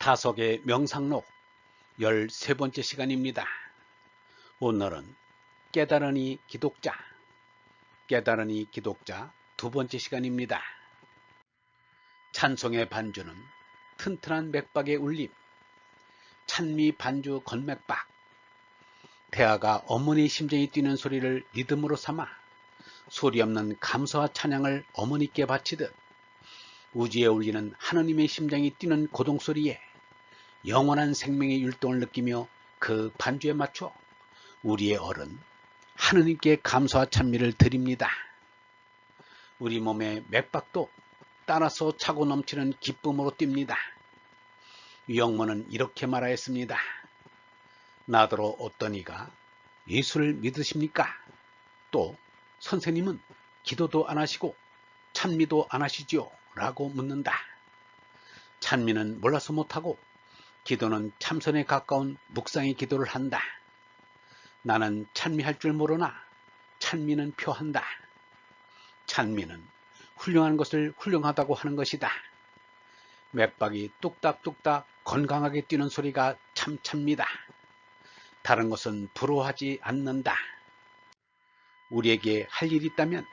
다속의 명상록 13번째 시간입니다. 오늘은 깨달으니 기독자, 깨달으니 기독자 2번째 시간입니다. 찬송의 반주는 튼튼한 맥박의 울림, 찬미 반주 건맥박, 태아가 어머니 심장이 뛰는 소리를 리듬으로 삼아 소리 없는 감사와 찬양을 어머니께 바치듯 우주에 울리는 하느님의 심장이 뛰는 고동소리에 영원한 생명의 율동을 느끼며 그 반주에 맞춰 우리의 어른 하느님께 감사와 찬미를 드립니다. 우리 몸의 맥박도 따라서 차고 넘치는 기쁨으로 뜁니다. 유영모는 이렇게 말하였습니다. 나더러 어떤 이가 예수를 믿으십니까? 또 선생님은 기도도 안 하시고 찬미도 안 하시지요? 라고 묻는다. 찬미는 몰라서 못하고 기도는 참선에 가까운 묵상의 기도를 한다. 나는 찬미할 줄 모르나 찬미는 표한다. 찬미는 훌륭한 것을 훌륭하다고 하는 것이다. 맥박이 뚝딱뚝딱 건강하게 뛰는 소리가 참 찬미다. 다른 것은 부러워하지 않는다. 우리에게 할 일이 있다면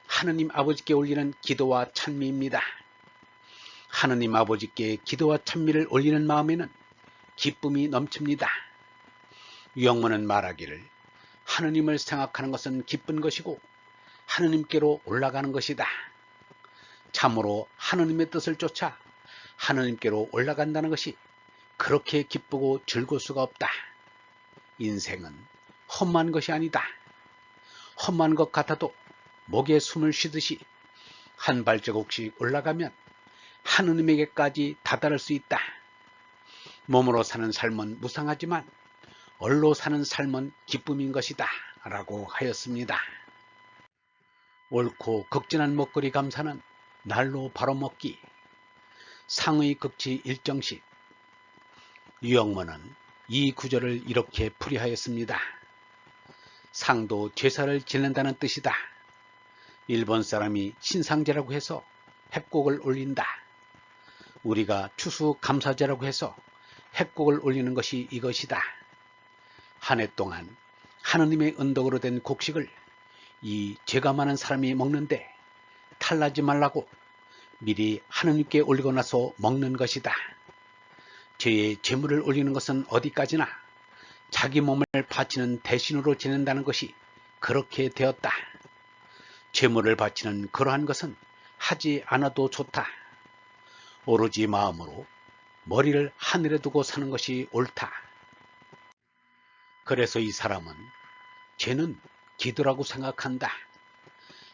하느님 아버지께 올리는 기도와 찬미입니다. 하느님 아버지께 기도와 찬미를 올리는 마음에는 기쁨이 넘칩니다. 유영모는 말하기를 하느님을 생각하는 것은 기쁜 것이고 하느님께로 올라가는 것이다. 참으로 하느님의 뜻을 쫓아 하느님께로 올라간다는 것이 그렇게 기쁘고 즐거울 수가 없다. 인생은 험한 것이 아니다. 험한 것 같아도 목에 숨을 쉬듯이 한 발자국씩 올라가면 하느님에게까지 다다를 수 있다. 몸으로 사는 삶은 무상하지만 얼로 사는 삶은 기쁨인 것이다 라고 하였습니다. 옳고 극진한 먹거리 감사는 날로 바로먹기. 상의 극치 일정식. 유영모는 이 구절을 이렇게 풀이하였습니다. 상도 제사를 지낸다는 뜻이다. 일본 사람이 신상제라고 해서 핵곡을 올린다. 우리가 추수감사제라고 해서 핵곡을 올리는 것이 이것이다. 한 해 동안 하느님의 은덕으로 된 곡식을 이 죄가 많은 사람이 먹는데 탈나지 말라고 미리 하느님께 올리고 나서 먹는 것이다. 죄의 제물을 올리는 것은 어디까지나 자기 몸을 바치는 대신으로 지낸다는 것이 그렇게 되었다. 제물을 바치는 그러한 것은 하지 않아도 좋다. 오로지 마음으로 머리를 하늘에 두고 사는 것이 옳다. 그래서 이 사람은 죄는 기도라고 생각한다.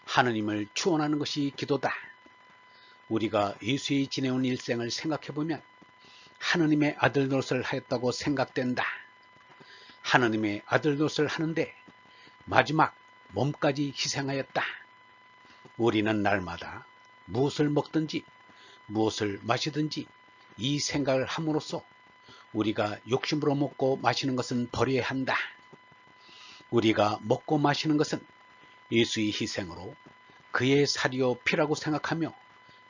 하느님을 추원하는 것이 기도다. 우리가 예수의 지내온 일생을 생각해보면 하느님의 아들 노릇을 하였다고 생각된다. 하느님의 아들 노릇을 하는데 마지막 몸까지 희생하였다. 우리는 날마다 무엇을 먹든지 무엇을 마시든지 이 생각을 함으로써 우리가 욕심으로 먹고 마시는 것은 버려야 한다. 우리가 먹고 마시는 것은 예수의 희생으로 그의 살이요 피라고 생각하며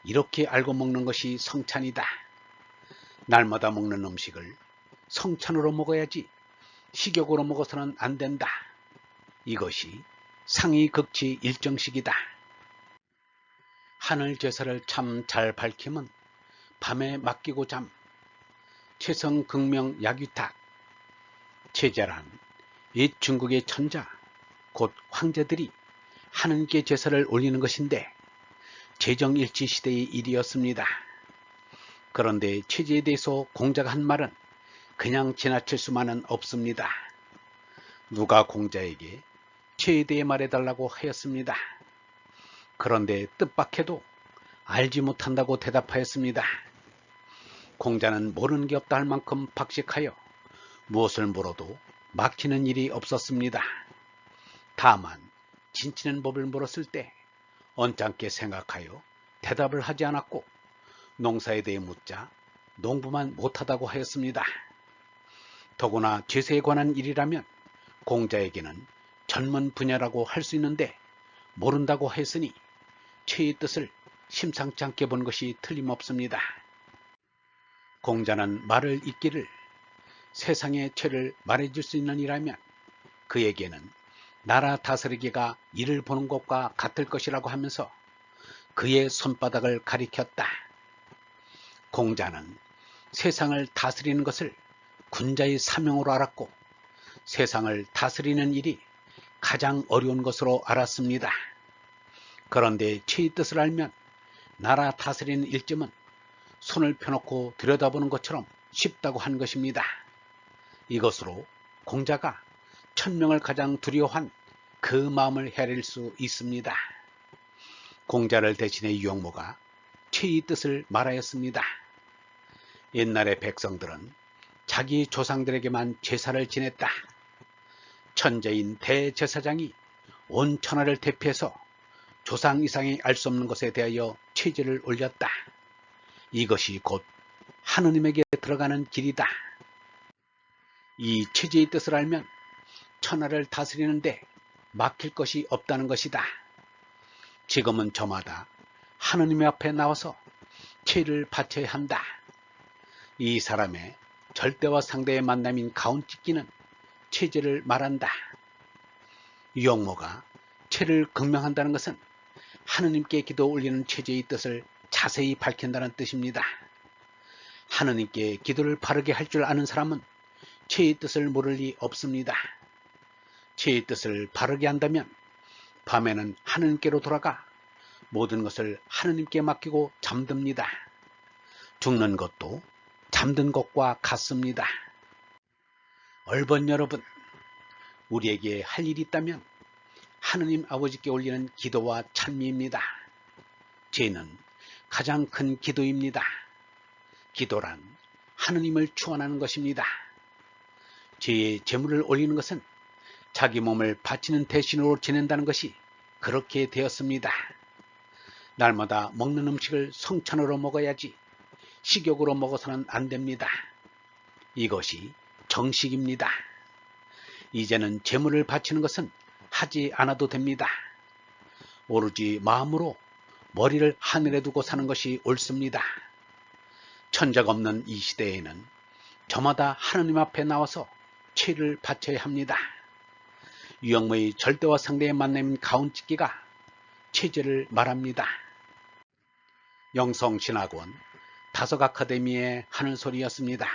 이렇게 알고 먹는 것이 성찬이다. 날마다 먹는 음식을 성찬으로 먹어야지 식욕으로 먹어서는 안 된다. 이것이 상의 극치 일정식이다. 하늘 제사를 참 잘 밝히면 밤에 맡기고 잠. 최성 극명 야규탁. 제자란 옛 중국의 천자 곧 황제들이 하느님께 제사를 올리는 것인데 제정일치 시대의 일이었습니다. 그런데 체제에 대해서 공자가 한 말은 그냥 지나칠 수만은 없습니다. 누가 공자에게 체에 대해 말해달라고 하였습니다. 그런데 뜻밖에도 알지 못한다고 대답하였습니다. 공자는 모르는 게 없다 할 만큼 박식하여 무엇을 물어도 막히는 일이 없었습니다. 다만 진치는 법을 물었을 때 언짢게 생각하여 대답을 하지 않았고 농사에 대해 묻자 농부만 못하다고 하였습니다. 더구나 제사에 관한 일이라면 공자에게는 전문 분야라고 할 수 있는데 모른다고 하였으니 체의 뜻을 심상치 않게 본 것이 틀림없습니다. 공자는 말을 잇기를 세상의 죄를 말해줄 수 있는 이라면 그에게는 나라 다스리기가 이를 보는 것과 같을 것이라고 하면서 그의 손바닥을 가리켰다. 공자는 세상을 다스리는 것을 군자의 사명으로 알았고 세상을 다스리는 일이 가장 어려운 것으로 알았습니다. 그런데 최의 뜻을 알면 나라 다스리는 일점은 손을 펴놓고 들여다보는 것처럼 쉽다고 한 것입니다. 이것으로 공자가 천명을 가장 두려워한 그 마음을 헤아릴 수 있습니다. 공자를 대신해 유영모가 최의 뜻을 말하였습니다. 옛날의 백성들은 자기 조상들에게만 제사를 지냈다. 천재인 대제사장이 온 천하를 대표해서 조상 이상이 알 수 없는 것에 대하여 최제를 올렸다. 이것이 곧 하느님에게 들어가는 길이다. 이 최제의 뜻을 알면 천하를 다스리는데 막힐 것이 없다는 것이다. 지금은 저마다 하느님 앞에 나와서 최를 바쳐야 한다. 이 사람의 절대와 상대의 만남인 가운찢기는 최제를 말한다. 유영모가 최를 극명한다는 것은 하느님께 기도 올리는 최제의 뜻을 자세히 밝힌다는 뜻입니다. 하느님께 기도를 바르게 할 줄 아는 사람은 최의 뜻을 모를 리 없습니다. 최의 뜻을 바르게 한다면 밤에는 하느님께로 돌아가 모든 것을 하느님께 맡기고 잠듭니다. 죽는 것도 잠든 것과 같습니다. 얼번 여러분, 우리에게 할 일이 있다면 하느님 아버지께 올리는 기도와 찬미입니다. 죄는 가장 큰 기도입니다. 기도란 하느님을 추원하는 것입니다. 죄의 제물을 올리는 것은 자기 몸을 바치는 대신으로 지낸다는 것이 그렇게 되었습니다. 날마다 먹는 음식을 성찬으로 먹어야지 식욕으로 먹어서는 안 됩니다. 이것이 정식입니다. 이제는 제물을 바치는 것은 하지 않아도 됩니다. 오로지 마음으로 머리를 하늘에 두고 사는 것이 옳습니다. 천적 없는 이 시대에는 저마다 하느님 앞에 나와서 최를 바쳐야 합니다. 유영모의 절대와 상대의 만남인 가운찢기가 최제를 말합니다. 영성신학원 다석아카데미의 하늘소리였습니다.